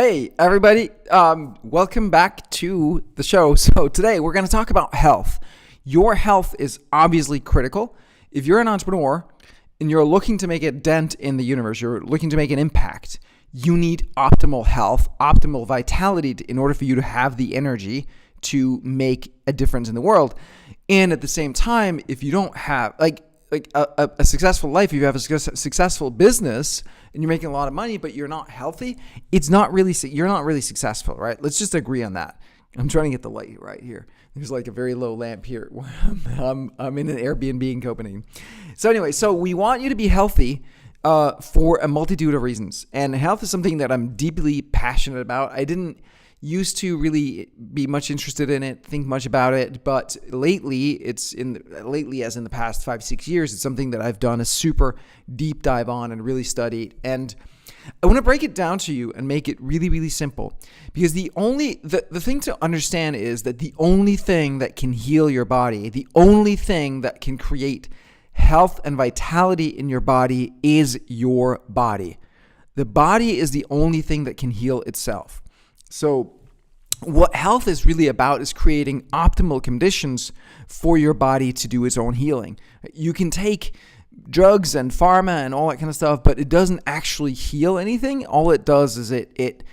Hey, everybody. Welcome back to the show. So today we're going to talk about health. Your health is obviously critical. If you're an entrepreneur and you're looking to make a dent in the universe, you're looking to make an impact, you need optimal health, optimal vitality in order for you to have the energy to make a difference in the world. And at the same time, if you don't have a successful life, if you have a successful business and you're making a lot of money, but you're not healthy, you're not really successful, right? Let's just agree on that. I'm trying to get the light right here. There's like a very low lamp here. I'm in an Airbnb in Copenhagen. So anyway, we want you to be healthy for a multitude of reasons. And health is something that I'm deeply passionate about. I didn't used to really be much interested in it, think much about it, but lately, as in the past 5-6 years, it's something that I've done a super deep dive on and really studied. And I want to break it down to you and make it really, really simple, because the thing to understand is that the only thing that can heal your body, the only thing that can create health and vitality in your body is your body. The body is the only thing that can heal itself. So what health is really about is creating optimal conditions for your body to do its own healing. You can take drugs and pharma and all that kind of stuff, but it doesn't actually heal anything. All it does is it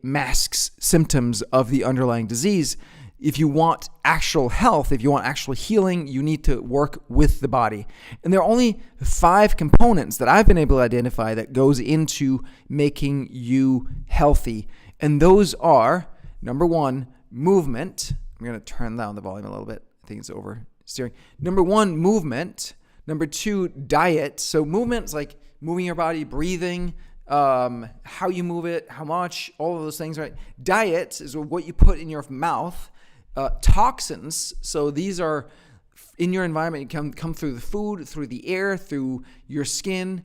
masks symptoms of the underlying disease. If you want actual health, if you want actual healing, you need to work with the body. And there are only 5 components that I've been able to identify that goes into making you healthy. And those are, number 1, movement. I'm going to turn down the volume a little bit. I think it's oversteering. Number 1, movement. Number 2, diet. So movement is like moving your body, breathing, how you move it, how much, all of those things, right? Diet is what you put in your mouth. Toxins, so these are in your environment. You come through the food, through the air, through your skin.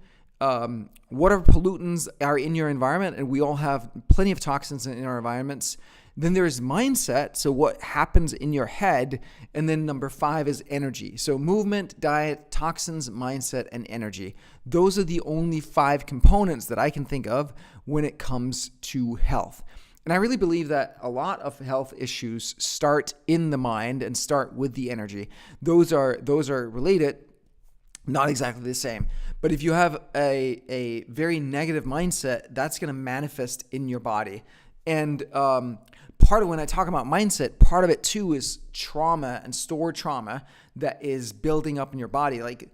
Whatever pollutants are in your environment, and we all have plenty of toxins in our environments. Then there's mindset, so what happens in your head. And then number 5 is energy. So movement, diet, toxins, mindset, and energy. Those are the only 5 components that I can think of when it comes to health. And I really believe that a lot of health issues start in the mind and start with the energy. Those are related, not exactly the same. But if you have a very negative mindset, that's going to manifest in your body. And part of when I talk about mindset, part of it too is trauma and stored trauma that is building up in your body. Like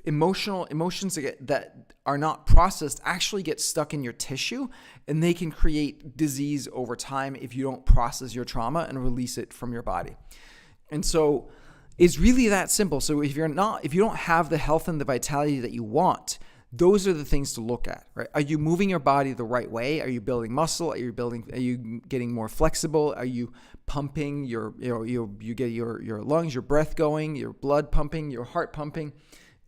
emotions that are not processed actually get stuck in your tissue, and they can create disease over time if you don't process your trauma and release it from your body. And so it's really that simple. So if you don't have the health and the vitality that you want, those are the things to look at, right? Are you moving your body the right way? Are you building muscle? Are you getting more flexible? Are you pumping you get your lungs, your breath going, your blood pumping, your heart pumping?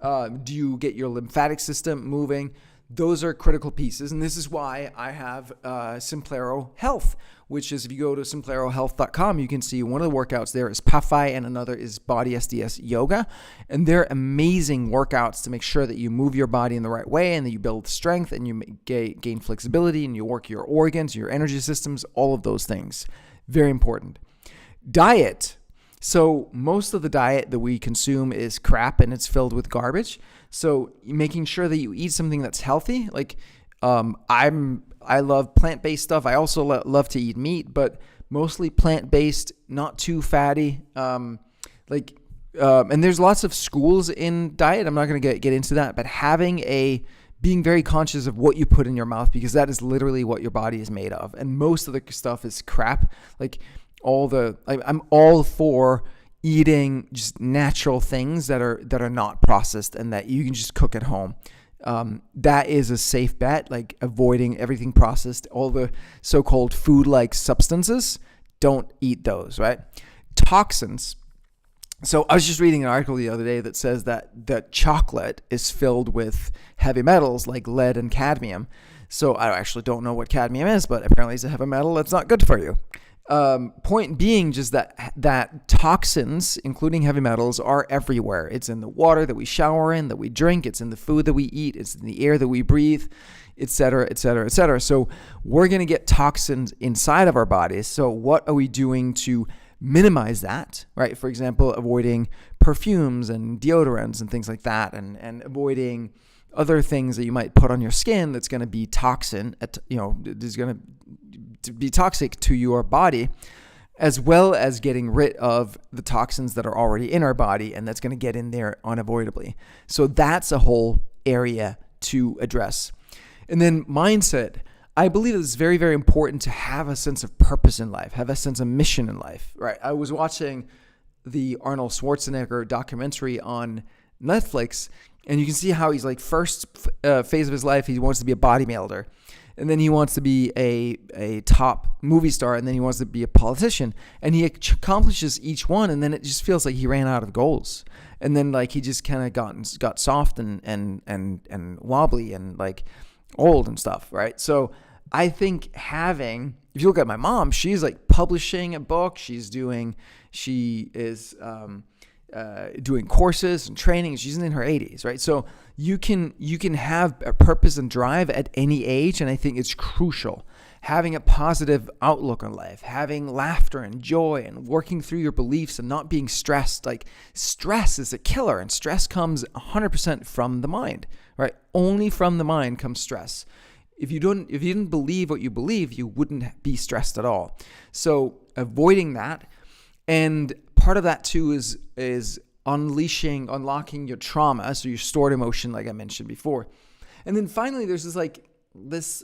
Do you get your lymphatic system moving? Those are critical pieces. And this is why I have Simplero Health, which is, if you go to simplerohealth.com, you can see one of the workouts there is PAFI and another is Body SDS Yoga. And they're amazing workouts to make sure that you move your body in the right way and that you build strength and you gain flexibility and you work your organs, your energy systems, all of those things. Very important. Diet. So most of the diet that we consume is crap and it's filled with garbage. So making sure that you eat something that's healthy, like I love plant-based stuff. I also love to eat meat, but mostly plant-based, not too fatty. And there's lots of schools in diet. I'm not going to get into that, but being very conscious of what you put in your mouth, because that is literally what your body is made of. And most of the stuff is crap. I'm all for eating just natural things that are not processed and that you can just cook at home. That is a safe bet, like avoiding everything processed, all the so-called food-like substances. Don't eat those, right? Toxins. So I was just reading an article the other day that says that chocolate is filled with heavy metals like lead and cadmium. So I actually don't know what cadmium is, but apparently it's a heavy metal that's not good for you. Point being just that toxins, including heavy metals, are everywhere. It's in the water that we shower in, that we drink. It's in the food that we eat. It's in the air that we breathe. et cetera, et cetera, et cetera. So we're going to get toxins inside of our bodies. So what are we doing to minimize that, right? For example, avoiding perfumes and deodorants and things like that, and avoiding other things that you might put on your skin that's going to be is going to be toxic to your body, as well as getting rid of the toxins that are already in our body and that's going to get in there unavoidably. So that's a whole area to address. And then mindset. I believe it's very, very important to have a sense of purpose in life, have a sense of mission in life, right? I was watching the Arnold Schwarzenegger documentary on Netflix, and you can see how he's like first phase of his life, he wants to be a bodybuilder. And then he wants to be a top movie star, and then he wants to be a politician. And he accomplishes each one, and then it just feels like he ran out of goals. And then like he just kind of got soft and wobbly and like old and stuff, right? So I think if you look at my mom, she's like publishing a book. She is doing courses and training. She's in her 80s, right? So you can have a purpose and drive at any age, and I think it's crucial. Having a positive outlook on life, having laughter and joy, and working through your beliefs and not being stressed. Like stress is a killer, and stress comes 100% from the mind, right? Only from the mind comes stress. If you didn't believe what you believe, you wouldn't be stressed at all. So avoiding that. And part of that too is unlocking your trauma, so your stored emotion, like I mentioned before. And then finally, there's this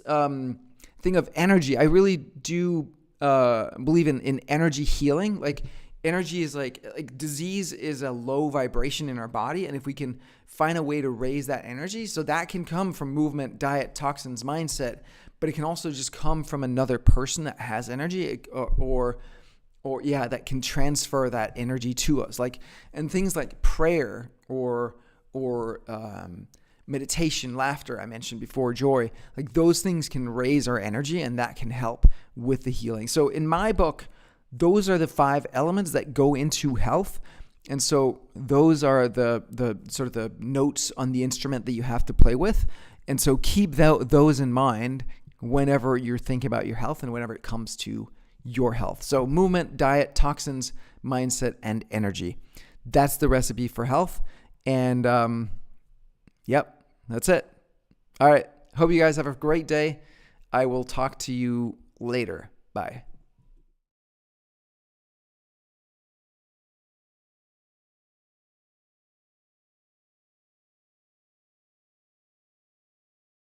thing of energy. I really do believe in energy healing. Like energy is like disease is a low vibration in our body, and if we can find a way to raise that energy, so that can come from movement, diet, toxins, mindset, but it can also just come from another person that has energy or that can transfer that energy to us, and things like prayer or meditation, laughter, I mentioned before, joy, like those things can raise our energy, and that can help with the healing. So in my book, those are the 5 elements that go into health. And so those are the sort of the notes on the instrument that you have to play with. And so keep those in mind whenever you're thinking about your health and whenever it comes to your health. So movement, diet, toxins, mindset, and energy. That's the recipe for health. And yep, that's it. All right. Hope you guys have a great day. I will talk to you later. Bye.